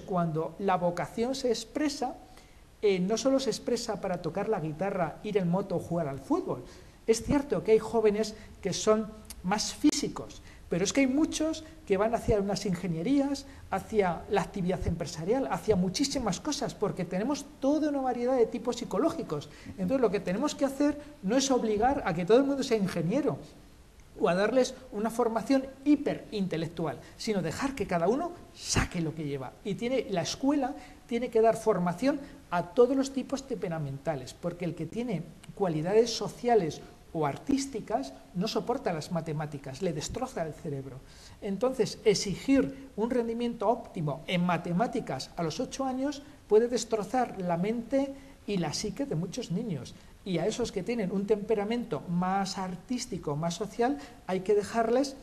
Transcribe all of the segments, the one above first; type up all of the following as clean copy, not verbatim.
cuando la vocación se expresa, no solo se expresa para tocar la guitarra, ir en moto o jugar al fútbol. Es cierto que hay jóvenes que son más físicos, pero es que hay muchos que van hacia unas ingenierías, hacia la actividad empresarial, hacia muchísimas cosas, porque tenemos toda una variedad de tipos psicológicos. Entonces lo que tenemos que hacer no es obligar a que todo el mundo sea ingeniero o a darles una formación hiperintelectual, sino dejar que cada uno saque lo que lleva. Y la escuela tiene que dar formación a todos los tipos temperamentales, porque el que tiene cualidades sociales o artísticas no soporta las matemáticas, le destroza el cerebro. Entonces, exigir un rendimiento óptimo en matemáticas a los 8 años puede destrozar la mente y la psique de muchos niños. Y a esos que tienen un temperamento más artístico, más social, hay que dejarles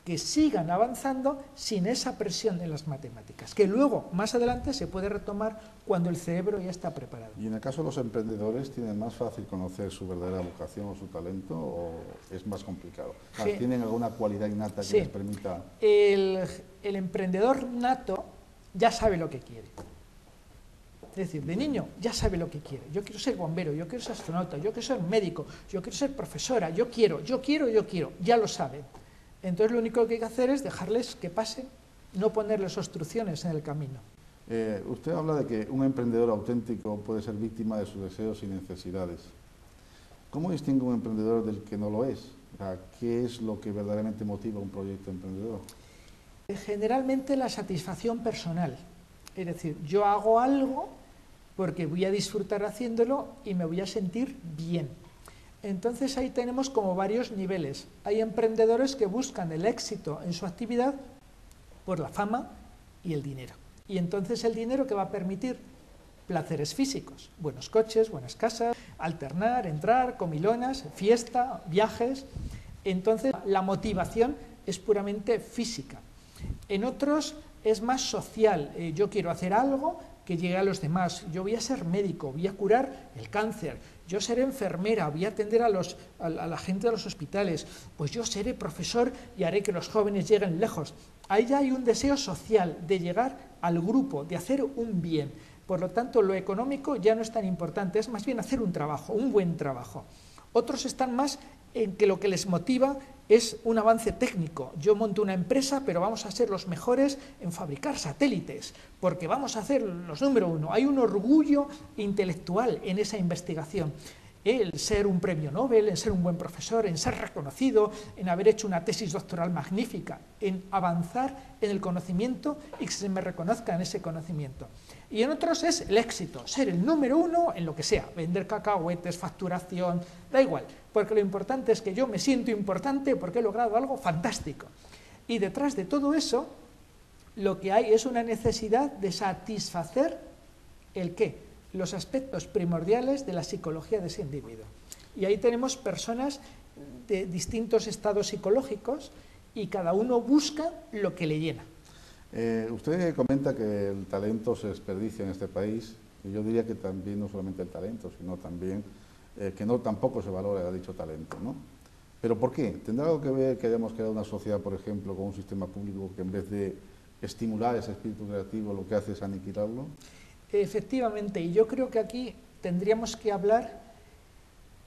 que sigan avanzando sin esa presión en las matemáticas, que luego, más adelante, se puede retomar cuando el cerebro ya está preparado. ¿Y en el caso de los emprendedores, tienen más fácil conocer su verdadera vocación o su talento, o es más complicado? ¿Tienen alguna cualidad innata que les permita...? El emprendedor nato ya sabe lo que quiere. Es decir, de niño ya sabe lo que quiere. Yo quiero ser bombero, yo quiero ser astronauta, yo quiero ser médico, yo quiero ser profesora, yo quiero, ya lo sabe. Entonces lo único que hay que hacer es dejarles que pasen, no ponerles obstrucciones en el camino. Usted habla de que un emprendedor auténtico puede ser víctima de sus deseos y necesidades. ¿Cómo distingue un emprendedor del que no lo es? O sea, ¿qué es lo que verdaderamente motiva un proyecto emprendedor? Generalmente la satisfacción personal. Es decir, yo hago algo porque voy a disfrutar haciéndolo y me voy a sentir bien. Entonces ahí tenemos como varios niveles. Hay emprendedores que buscan el éxito en su actividad por la fama y el dinero. Y entonces el dinero que va a permitir placeres físicos, buenos coches, buenas casas, alternar, entrar, comilonas, fiesta, viajes. Entonces la motivación es puramente física. En otros es más social. Yo quiero hacer algo que llegue a los demás. Yo voy a ser médico, voy a curar el cáncer, yo seré enfermera, voy a atender a la gente de los hospitales, pues yo seré profesor y haré que los jóvenes lleguen lejos. Ahí ya hay un deseo social de llegar al grupo, de hacer un bien. Por lo tanto, lo económico ya no es tan importante, es más bien hacer un trabajo, un buen trabajo. Otros están más en que lo que les motiva es un avance técnico. Yo monto una empresa, pero vamos a ser los mejores en fabricar satélites, porque vamos a ser los número uno. Hay un orgullo intelectual en esa investigación. El ser un premio Nobel, en ser un buen profesor, en ser reconocido, en haber hecho una tesis doctoral magnífica, en avanzar en el conocimiento y que se me reconozca en ese conocimiento. Y en otros es el éxito, ser el número uno en lo que sea, vender cacahuetes, facturación, da igual, porque lo importante es que yo me siento importante porque he logrado algo fantástico. Y detrás de todo eso, lo que hay es una necesidad de satisfacer el qué, los aspectos primordiales de la psicología de ese individuo. Y ahí tenemos personas de distintos estados psicológicos y cada uno busca lo que le llena. Usted comenta que el talento se desperdicia en este país, y yo diría que también no solamente el talento, sino también que tampoco se valora dicho talento, ¿no? ¿Pero por qué? ¿Tendrá algo que ver que hayamos creado una sociedad, por ejemplo, con un sistema público que en vez de estimular ese espíritu creativo lo que hace es aniquilarlo? Efectivamente, y yo creo que aquí tendríamos que hablar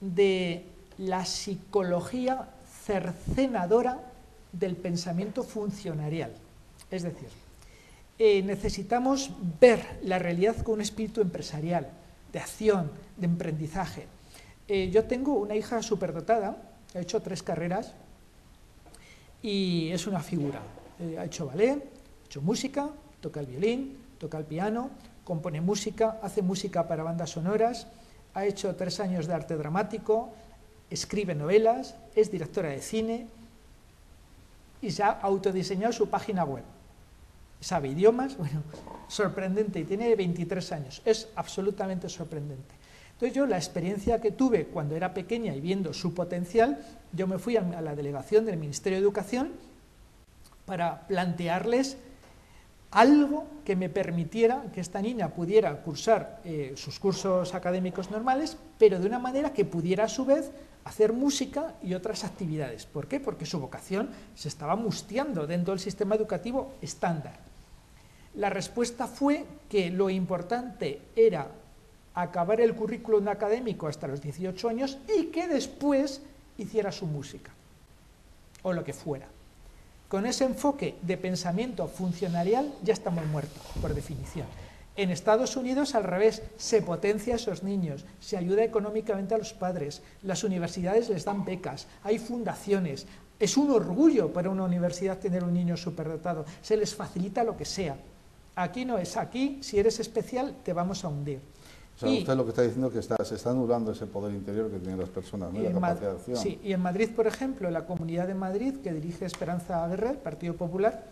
de la psicología cercenadora del pensamiento funcionarial. Es decir, necesitamos ver la realidad con un espíritu empresarial, de acción, de emprendizaje. Yo tengo una hija superdotada, ha hecho 3 carreras y es una figura. Ha hecho ballet, ha hecho música, toca el violín, toca el piano, compone música, hace música para bandas sonoras, ha hecho 3 años de arte dramático, escribe novelas, es directora de cine y se ha autodiseñado su página web. Sabe idiomas, bueno, sorprendente, y tiene 23 años, es absolutamente sorprendente. Entonces yo la experiencia que tuve cuando era pequeña y viendo su potencial, yo me fui a la delegación del Ministerio de Educación para plantearles algo que me permitiera que esta niña pudiera cursar sus cursos académicos normales, pero de una manera que pudiera a su vez hacer música y otras actividades. ¿Por qué? Porque su vocación se estaba mustiando dentro del sistema educativo estándar. La respuesta fue que lo importante era acabar el currículum académico hasta los 18 años y que después hiciera su música, o lo que fuera. Con ese enfoque de pensamiento funcionarial ya estamos muertos, por definición. En Estados Unidos, al revés, se potencia a esos niños, se ayuda económicamente a los padres, las universidades les dan becas, hay fundaciones, es un orgullo para una universidad tener un niño superdotado, se les facilita lo que sea. Aquí no es, aquí si eres especial te vamos a hundir. O sea, usted lo que está diciendo es que se está anulando ese poder interior que tienen las personas, ¿no? La capacidad de acción. Sí, y en Madrid, por ejemplo, la Comunidad de Madrid, que dirige Esperanza Aguirre, el Partido Popular,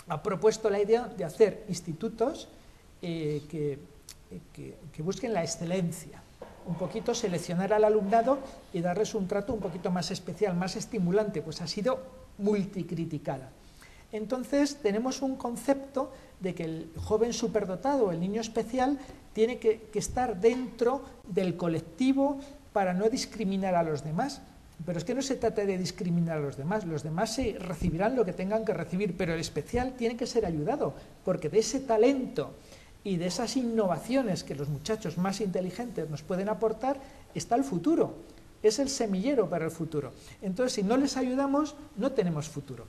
ha propuesto la idea de hacer institutos que busquen la excelencia, un poquito seleccionar al alumnado y darles un trato un poquito más especial, más estimulante, pues ha sido multicriticada. Entonces tenemos un concepto de que el joven superdotado, el niño especial, tiene que estar dentro del colectivo para no discriminar a los demás. Pero es que no se trata de discriminar a los demás se recibirán lo que tengan que recibir, pero el especial tiene que ser ayudado, porque de ese talento y de esas innovaciones que los muchachos más inteligentes nos pueden aportar, está el futuro, es el semillero para el futuro. Entonces, si no les ayudamos, no tenemos futuro.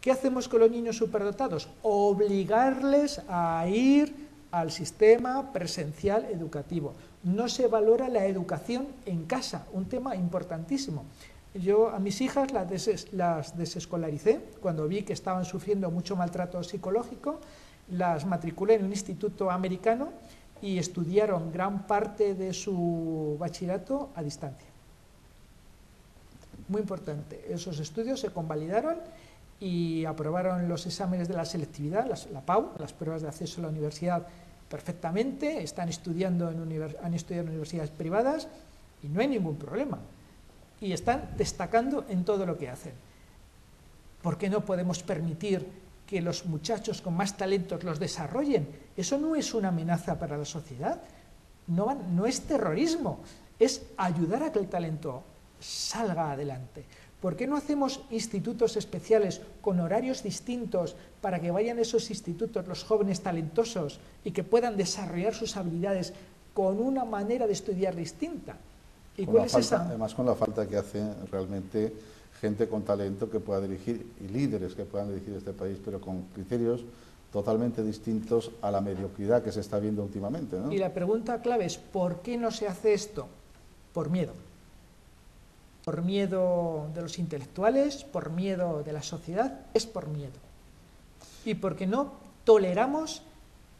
¿Qué hacemos con los niños superdotados? Obligarles a ir al sistema presencial educativo. No se valora la educación en casa, un tema importantísimo. Yo a mis hijas las desescolaricé cuando vi que estaban sufriendo mucho maltrato psicológico, las matriculé en un instituto americano y estudiaron gran parte de su bachillerato a distancia. Muy importante, esos estudios se convalidaron y aprobaron los exámenes de la selectividad, la PAU, las pruebas de acceso a la universidad, perfectamente, han estudiado en universidades privadas y no hay ningún problema. Y están destacando en todo lo que hacen. ¿Por qué no podemos permitir que los muchachos con más talentos los desarrollen? Eso no es una amenaza para la sociedad, no es terrorismo, es ayudar a que el talento salga adelante. ¿Por qué no hacemos institutos especiales con horarios distintos para que vayan a esos institutos los jóvenes talentosos y que puedan desarrollar sus habilidades con una manera de estudiar distinta? ¿Y cuál es esa? Además, con la falta que hacen realmente gente con talento que pueda dirigir y líderes que puedan dirigir este país, pero con criterios totalmente distintos a la mediocridad que se está viendo últimamente, ¿no? Y la pregunta clave es, ¿por qué no se hace esto? Por miedo. Por miedo de los intelectuales, por miedo de la sociedad, es por miedo. Y porque no toleramos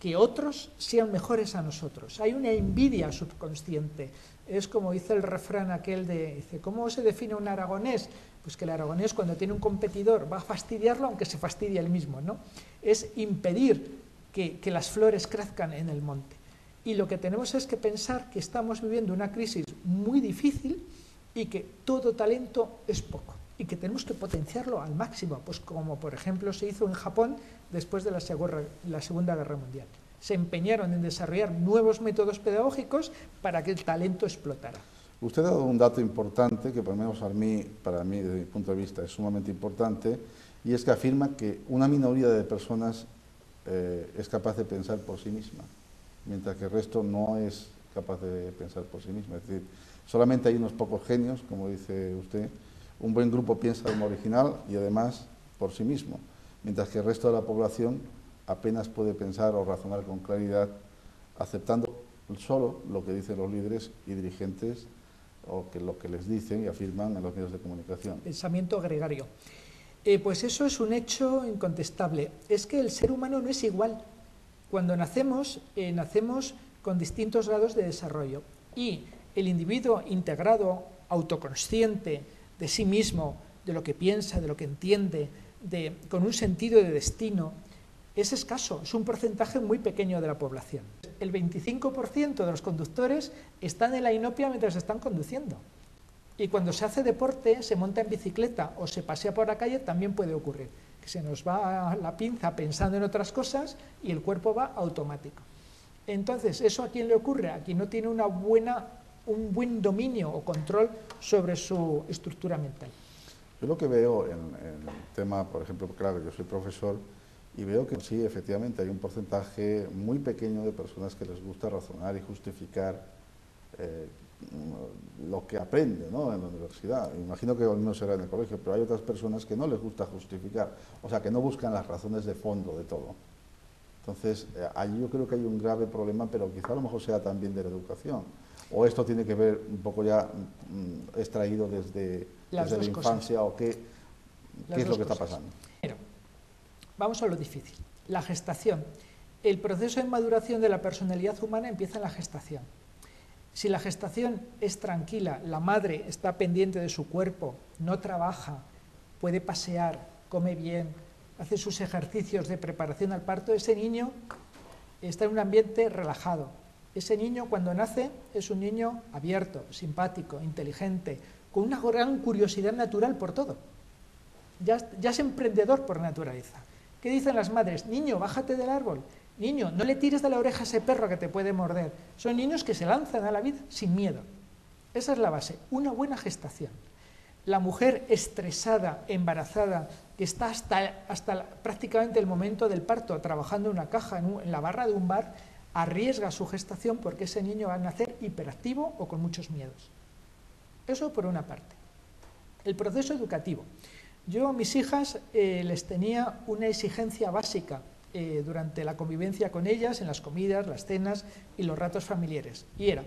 que otros sean mejores a nosotros. Hay una envidia subconsciente. Es como dice el refrán aquel dice, ¿cómo se define un aragonés? Pues que el aragonés cuando tiene un competidor va a fastidiarlo aunque se fastidie él mismo, ¿no? Es impedir que las flores crezcan en el monte. Y lo que tenemos es que pensar que estamos viviendo una crisis muy difícil y que todo talento es poco y que tenemos que potenciarlo al máximo, pues como por ejemplo se hizo en Japón después de la Segunda Guerra Mundial. Se empeñaron en desarrollar nuevos métodos pedagógicos para que el talento explotara. Usted ha dado un dato importante que, por lo menos para mí, desde mi punto de vista, es sumamente importante, y es que afirma que una minoría de personas es capaz de pensar por sí misma, mientras que el resto no es capaz de pensar por sí misma. Es decir, solamente hay unos pocos genios, como dice usted, un buen grupo piensa de forma original y además por sí mismo, mientras que el resto de la población apenas puede pensar o razonar con claridad, aceptando solo lo que dicen los líderes y dirigentes o que lo que les dicen y afirman en los medios de comunicación. Pensamiento gregario. Pues eso es un hecho incontestable. Es que el ser humano no es igual. Cuando nacemos, nacemos con distintos grados de desarrollo y el individuo integrado, autoconsciente de sí mismo, de lo que piensa, de lo que entiende, con un sentido de destino, es escaso, es un porcentaje muy pequeño de la población. El 25% de los conductores están en la inopia mientras están conduciendo. Y cuando se hace deporte, se monta en bicicleta o se pasea por la calle, también puede ocurrir, que se nos va la pinza pensando en otras cosas y el cuerpo va automático. Entonces, ¿eso a quién le ocurre? A quien no tiene un buen dominio o control sobre su estructura mental. Yo lo que veo en el tema, por ejemplo, claro, yo soy profesor Y veo que sí, efectivamente, hay un porcentaje muy pequeño de personas que les gusta razonar y justificar lo que aprende, ¿no?, en la universidad. Imagino que lo mismo será en el colegio, pero hay otras personas que no les gusta justificar, o sea, que no buscan las razones de fondo de todo. Entonces, ahí yo creo que hay un grave problema, pero quizá a lo mejor sea también de la educación. O esto tiene que ver un poco ya extraído desde la infancia, o qué es lo que está pasando. Pero, vamos a lo difícil. La gestación. El proceso de maduración de la personalidad humana empieza en la gestación. Si la gestación es tranquila, la madre está pendiente de su cuerpo, no trabaja, puede pasear, come bien, hace sus ejercicios de preparación al parto, ese niño está en un ambiente relajado. Ese niño, cuando nace, es un niño abierto, simpático, inteligente, con una gran curiosidad natural por todo. Ya es emprendedor por naturaleza. ¿Qué dicen las madres? Niño, bájate del árbol. Niño, no le tires de la oreja a ese perro que te puede morder. Son niños que se lanzan a la vida sin miedo. Esa es la base, una buena gestación. La mujer estresada, embarazada, que está hasta prácticamente el momento del parto trabajando en una caja, en la barra de un bar, arriesga su gestación porque ese niño va a nacer hiperactivo o con muchos miedos. Eso por una parte. El proceso educativo. Yo a mis hijas les tenía una exigencia básica durante la convivencia con ellas, en las comidas, las cenas y los ratos familiares. Y era,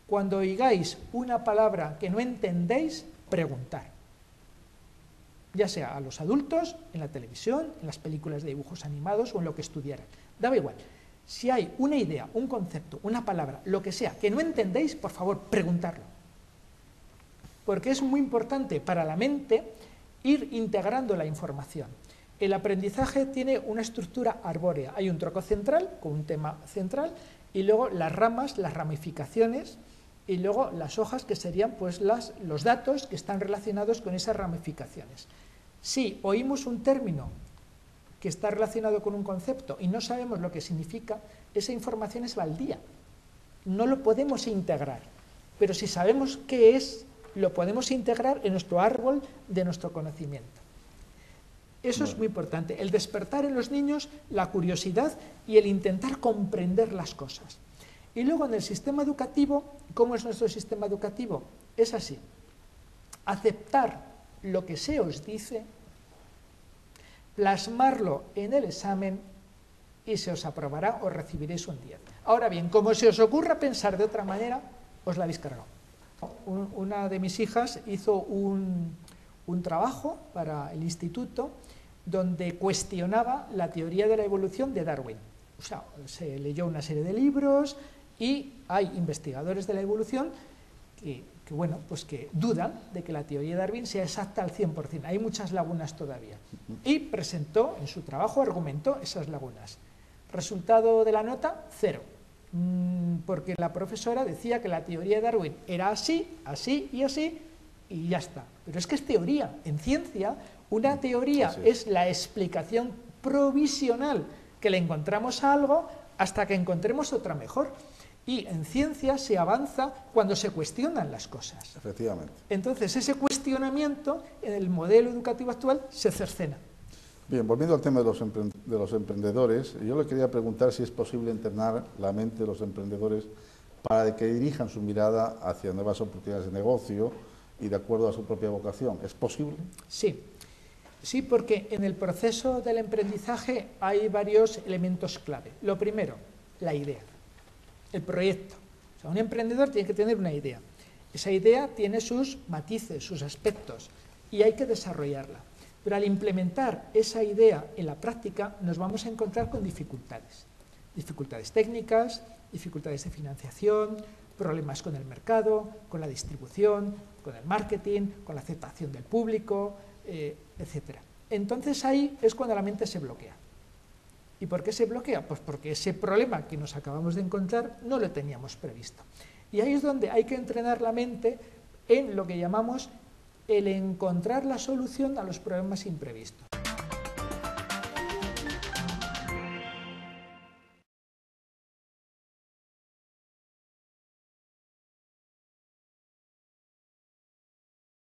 cuando oigáis una palabra que no entendéis, preguntar. Ya sea a los adultos, en la televisión, en las películas de dibujos animados o en lo que estudiaran. Daba igual. Si hay una idea, un concepto, una palabra, lo que sea, que no entendéis, por favor, preguntarlo. Porque es muy importante para la mente ir integrando la información. El aprendizaje tiene una estructura arbórea. Hay un tronco central, con un tema central, y luego las ramas, las ramificaciones, y luego las hojas, que serían pues los datos que están relacionados con esas ramificaciones. Si oímos un término que está relacionado con un concepto y no sabemos lo que significa, esa información es baldía. No lo podemos integrar. Pero si sabemos qué es, lo podemos integrar en nuestro árbol de nuestro conocimiento. Eso es muy importante, el despertar en los niños la curiosidad y el intentar comprender las cosas. Y luego en el sistema educativo, ¿cómo es nuestro sistema educativo? Es así, aceptar lo que se os dice, plasmarlo en el examen y se os aprobará o recibiréis un 10. Ahora bien, como se os ocurra pensar de otra manera, os la habéis cargado. Una de mis hijas hizo un trabajo para el instituto donde cuestionaba la teoría de la evolución de Darwin. O sea, se leyó una serie de libros y hay investigadores de la evolución que dudan de que la teoría de Darwin sea exacta al 100%. Hay muchas lagunas todavía. Y presentó, en su trabajo, argumentó esas lagunas. Resultado de la nota, 0. Porque la profesora decía que la teoría de Darwin era así, así y así, y ya está. Pero es que es teoría. En ciencia, una teoría es la explicación provisional que le encontramos a algo hasta que encontremos otra mejor. Y en ciencia se avanza cuando se cuestionan las cosas. Efectivamente. Entonces, ese cuestionamiento en el modelo educativo actual se cercena. Bien, volviendo al tema de los emprendedores, yo le quería preguntar si es posible entrenar la mente de los emprendedores para que dirijan su mirada hacia nuevas oportunidades de negocio y de acuerdo a su propia vocación. ¿Es posible? Sí, porque en el proceso del emprendizaje hay varios elementos clave. Lo primero, la idea, el proyecto. O sea, un emprendedor tiene que tener una idea. Esa idea tiene sus matices, sus aspectos, y hay que desarrollarla. Pero al implementar esa idea en la práctica nos vamos a encontrar con dificultades. Dificultades técnicas, dificultades de financiación, problemas con el mercado, con la distribución, con el marketing, con la aceptación del público, etc. Entonces ahí es cuando la mente se bloquea. ¿Y por qué se bloquea? Pues porque ese problema que nos acabamos de encontrar no lo teníamos previsto. Y ahí es donde hay que entrenar la mente en lo que llamamos el encontrar la solución a los problemas imprevistos.